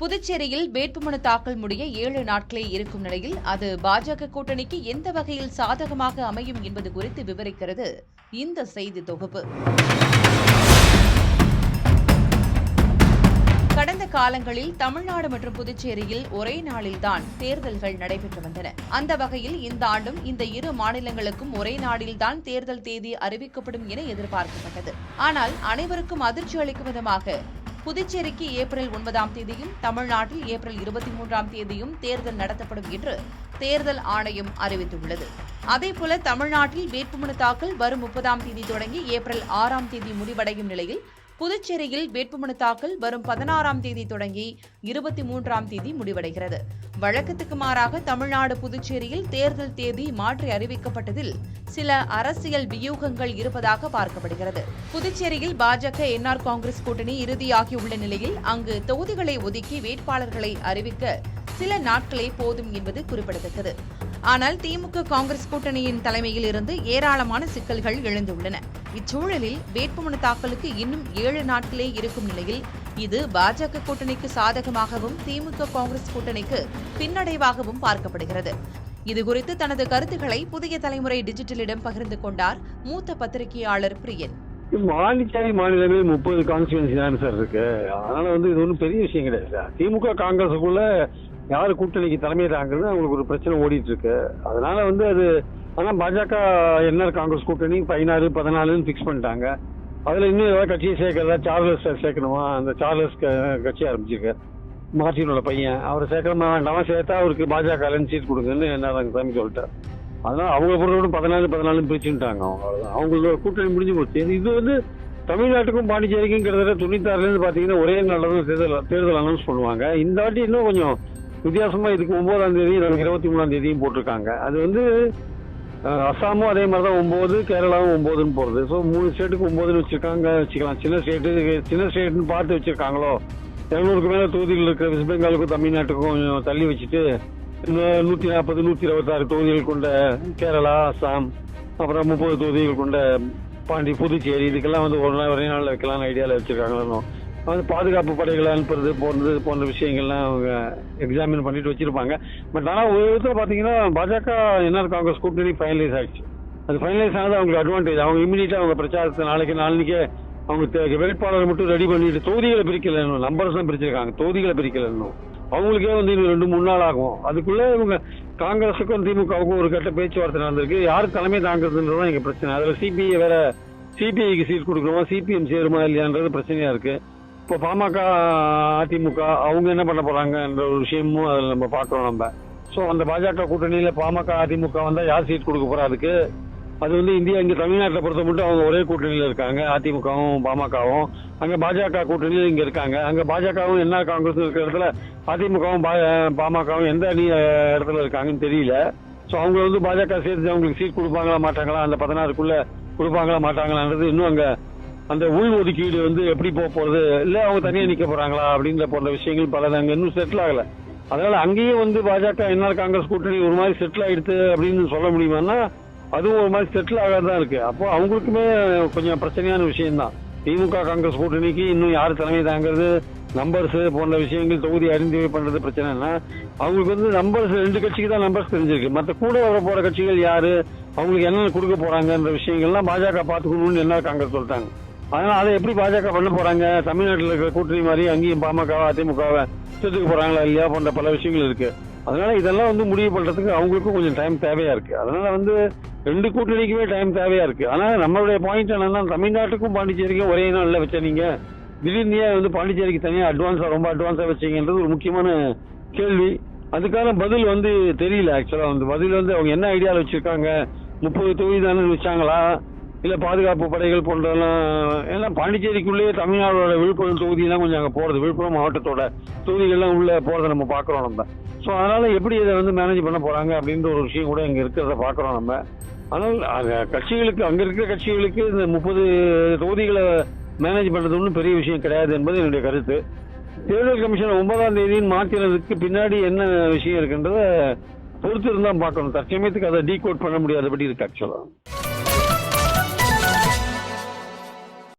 புதுச்சேரியில் வேட்புமனு தாக்கல் முடிய 7 நாட்களே இருக்கும் நிலையில் அது பாஜக கூட்டணிக்கு எந்த வகையில் சாதகமாக அமையும் என்பது குறித்து விவரிக்கிறது இந்த செய்தி தொகுப்பு. கடந்த காலங்களில் தமிழ்நாடு மற்றும் புதுச்சேரியில் ஒரே நாளில்தான் தேர்தல்கள் நடைபெற்று வந்தன. அந்த வகையில் இந்த ஆண்டும் இந்த இரு மாநிலங்களுக்கும் ஒரே நாளில்தான் தேர்தல் தேதி அறிவிக்கப்படும் என எதிர்பார்க்கப்பட்டது. ஆனால் அனைவருக்கும் அதிர்ச்சி அளிக்கும் விதமாக புதுச்சேரிக்கு ஏப்ரல் 9ஆம் தேதியும் தமிழ்நாட்டில் ஏப்ரல் 23ஆம் தேதியும் தேர்தல் நடத்தப்படும் என்று தேர்தல் ஆணையம் அறிவித்துள்ளது. அதேபோல தமிழ்நாட்டில் வேட்புமனு தாக்கல் வரும் 30ஆம் தேதி தொடங்கி ஏப்ரல் 6ஆம் தேதி முடிவடையும் நிலையில் புதுச்சேரியில் வேட்புமனு தாக்கல் வரும் 16ஆம் தேதி தொடங்கி 23ஆம் தேதி முடிவடைகிறது. வழக்கத்துக்கு மாறாக தமிழ்நாடு புதுச்சேரியில் தேர்தல் தேதி மாற்றி அறிவிக்கப்பட்டதில் சில அரசியல் வியூகங்கள் இருப்பதாக பார்க்கப்படுகிறது. புதுச்சேரியில் பாஜக என்ஆர் காங்கிரஸ் கூட்டணி இறுதியாகியுள்ள நிலையில் அங்கு தொகுதிகளை ஒதுக்கி வேட்பாளர்களை அறிவிக்க சில நாட்களே போதும் என்பது குறிப்பிடத்தக்கது. ஆனால் திமுக காங்கிரஸ் கூட்டணியின் தலைமையில் இருந்து ஏராளமான சிக்கல்கள் எழுந்துள்ளன. இச்சூழலில் வேட்புமனு தாக்கலுக்கு இன்னும் 7 நாட்களே இருக்கும் நிலையில் இது பாஜக கூட்டணிக்கு சாதகமாகவும் திமுக காங்கிரஸ் கூட்டணிக்கு பின்னடைவாகவும் பார்க்கப்படுகிறது. இதுகுறித்து தனது கருத்துக்களை புதிய தலைமுறை டிஜிட்டலிடம் பகிர்ந்து கொண்டார் மூத்த பத்திரிகையாளர் பிரியன். பாண்டிச்சேரி மாநிலமே 30 கான்ஸ்டியூன்சி தான் சார் இருக்கு. அதனால இது ஒன்றும் பெரிய விஷயம் கிடையாது. திமுக காங்கிரஸுக்குள்ள யாரு கூட்டணிக்கு தலைமை தாங்கிறது அவங்களுக்கு ஒரு பிரச்சனை ஓடிட்டு இருக்கு. அதனால அது ஆனா பாஜக என்ஆர் காங்கிரஸ் கூட்டணி 16, 14 பிக்ஸ் பண்ணிட்டாங்க. அதுல இன்னும் ஏதாவது கட்சியை சேர்க்கறதா, சார்லஸ் சேர்க்கணுமா, அந்த சார்லஸ் கட்சி ஆரம்பிச்சிருக்க மார்டினோட பையன், அவரை சேர்க்கணுமா வேண்டாமா, சேர்த்தா அவருக்கு பாஜக சீட் கொடுங்கன்னு என்ன சாமி சொல்லிட்டார். அதனால அவங்க பொறுத்தவரை 14 பிரிச்சுட்டாங்க. அவங்களோட கூட்டணி முடிஞ்சு போச்சு. இது தமிழ்நாட்டுக்கும் பாண்டிச்சேரிக்கும் கிட்டத்தட்ட 96 பாத்தீங்கன்னா ஒரே நாளில் தேர்தல் அனௌன்ஸ் பண்ணுவாங்க. இந்த வாட்டி இன்னும் கொஞ்சம் வித்தியாசமா இதுக்கு 9ஆம் தேதி 23ஆம் தேதியும் போட்டிருக்காங்க. அது அசாமும் அதே மாதிரிதான் 9, கேரளாவும் 9ன்னு போறது. ஸோ 3 ஸ்டேட்டுக்கு 9ன்னு வச்சுக்கலாம். சின்ன ஸ்டேட்னு பார்த்து வச்சிருக்காங்களோ. 200க்கு மேல தொகுதிகள் இருக்கிற வெஸ்ட் பெங்காலுக்கும் தமிழ்நாட்டுக்கும் கொஞ்சம் தள்ளி வச்சுட்டு 140, 126 தொகுதிகள் கொண்ட கேரளா, அசாம், அப்புறம் 30 தொகுதிகள் கொண்ட புதுச்சேரி, இதுக்கெல்லாம் ஒரே நாளில் வைக்கலாம்னு ஐடியாவில் வச்சிருக்காங்களோ. பாதுகாப்பு படைகளை அனுப்புறது போன்ற விஷயங்கள்லாம் அவங்க எக்ஸாமின் பண்ணிட்டு வச்சிருப்பாங்க. பட் ஆனால் ஒரு விதத்துல பாத்தீங்கன்னா பாஜக என்ஆர் காங்கிரஸ் கூட்டணி ஃபைனலைஸ் ஆயிடுச்சு. அது ஃபைனலைஸ் ஆனது அவங்களுக்கு அட்வான்டேஜ். அவங்க இமீடியட்டா அவங்க பிரச்சாரத்தை நாளைக்கே அவங்க வேட்பாளரை மட்டும் ரெடி பண்ணிட்டு தொகுதிகளை பிரிக்கல, நம்பர்ஸ் தான் பிரிச்சிருக்காங்க, தொகுதிகளை பிரிக்கல. அவங்களுக்கே இன்னும் 2-3 நாள் ஆகும். அதுக்குள்ள இவங்க காங்கிரஸுக்கும் திமுகவுக்கும் ஒரு கட்ட பேச்சுவார்த்தை நடந்திருக்கு. யாரு தலைமை தாங்கிறதுன்றதான் எங்க பிரச்சனை. அதுல சிபிஐக்கு சீட் கொடுக்கணுமா, சிபிஎம் சேருமா இல்லையான்றது பிரச்சனையா இருக்கு. இப்போ பாமக, அதிமுக அவங்க என்ன பண்ண போறாங்கன்ற ஒரு விஷயமும் அதில் நம்ம பார்க்கணும். ஸோ அந்த பாஜக கூட்டணியில பாமக, அதிமுக வந்தா யார் சீட் கொடுக்க போறா? அதுக்கு அது இந்தியா இங்க தமிழ்நாட்டில் பொறுத்த மட்டும் அவங்க ஒரே கூட்டணியில இருக்காங்க. அதிமுகவும் பாமகவும் அங்க பாஜக கூட்டணியில இங்க இருக்காங்க. அங்க பாஜகவும் என்ன காங்கிரஸ் இருக்கிற இடத்துல அதிமுகவும் பாமகவும் எந்த இடத்துல இருக்காங்கன்னு தெரியல. ஸோ அவங்க பாஜக சேர்த்து அவங்களுக்கு சீட் கொடுப்பாங்களா மாட்டாங்களா, அந்த 16க்குள்ள கொடுப்பாங்களா மாட்டாங்களான்றது இன்னும் அங்க அந்த உள் ஒதுக்கீடு எப்படி போறது, இல்ல அவங்க தனியா நிக்க போறாங்களா அப்படின்ற போன்ற விஷயங்கள் பல அங்க இன்னும் செட்டில் ஆகல. அதனால அங்கேயும் பாஜக என்ஆர் காங்கிரஸ் கூட்டணி ஒரு மாதிரி செட்டில் ஆயிடுது அப்படின்னு சொல்ல முடியுமான்னா அதுவும் ஒரு மாதிரி செட்டில் ஆகாதான் இருக்கு. அப்போ அவங்களுக்குமே கொஞ்சம் பிரச்சனையான விஷயம் தான். திமுக காங்கிரஸ் கூட்டணிக்கு இன்னும் யாரு தலைமை தாங்கிறது, நம்பர்ஸ் போன்ற விஷயங்கள், தொகுதி அறிந்து பண்றது பிரச்சனைனா அவங்களுக்கு நம்பர்ஸ் 2 கட்சிக்கு தான் நம்பர்ஸ் தெரிஞ்சிருக்கு. மற்ற கூட வர போற கட்சிகள் யாரு, அவங்களுக்கு என்னென்ன கொடுக்க போறாங்கன்ற விஷயங்கள்லாம் பாஜக பாத்துக்கணும்னு என்ஆர் காங்கிரஸ் சொல்லிட்டாங்க. அதனால அதை எப்படி பாஜக பண்ண போறாங்க, தமிழ்நாட்டில் இருக்கிற கூட்டணி மாதிரி அங்கேயும் பாமக, அதிமுகவை சேர்த்துக்க போறாங்களா இல்லையா போன்ற பல விஷயங்கள் இருக்கு. அதனால இதெல்லாம் முடிவு பண்றதுக்கு அவங்களுக்கும் கொஞ்சம் டைம் தேவையா இருக்கு. அதனால 2 கூட்டணிக்குமே டைம் தேவையா இருக்கு. ஆனா நம்மளுடைய பாயிண்ட் என்னன்னா, தமிழ்நாட்டுக்கும் பாண்டிச்சேரிக்கும் ஒரே நாள்ல வச்ச நீங்க திடீர்னு பாண்டிச்சேரிக்கு தனியா ரொம்ப அட்வான்ஸா வச்சீங்கன்றது ஒரு முக்கியமான கேள்வி. அதுக்கான பதில் தெரியல. ஆக்சுவலா பதில் அவங்க என்ன ஐடியாவில் வச்சிருக்காங்க, 30 தொகுதி தானே வச்சாங்களா, இல்ல பாதுகாப்பு படைகள் போன்றதெல்லாம். ஏன்னா பாண்டிச்சேரிக்குள்ளேயே தமிழ்நாடோட விழுப்புரம் தொகுதியெல்லாம் கொஞ்சம் அங்க போறது, விழுப்புரம் மாவட்டத்தோட தொகுதிகள்லாம் உள்ள போறதை நம்ம பாக்குறோம் நம்ம. ஸோ அதனால எப்படி இதை மேனேஜ் பண்ண போறாங்க அப்படின்ற ஒரு விஷயம் கூட இங்க இருக்கிறத பாக்குறோம் நம்ம. ஆனால் கட்சிகளுக்கு, அங்க இருக்கிற கட்சிகளுக்கு இந்த 30 தொகுதிகளை மேனேஜ் பண்றது ஒன்றும் பெரிய விஷயம் கிடையாது என்பது என்னுடைய கருத்து. தேர்தல் கமிஷன் 9ஆம் தேதியின் மாற்றினதுக்கு பின்னாடி என்ன விஷயம் இருக்குன்றத பொறுத்து இருந்தா பார்க்கணும். தற்சமயத்துக்கு அதை டீகோட் பண்ண முடியாதபடி இருக்கு ஆக்சுவலா.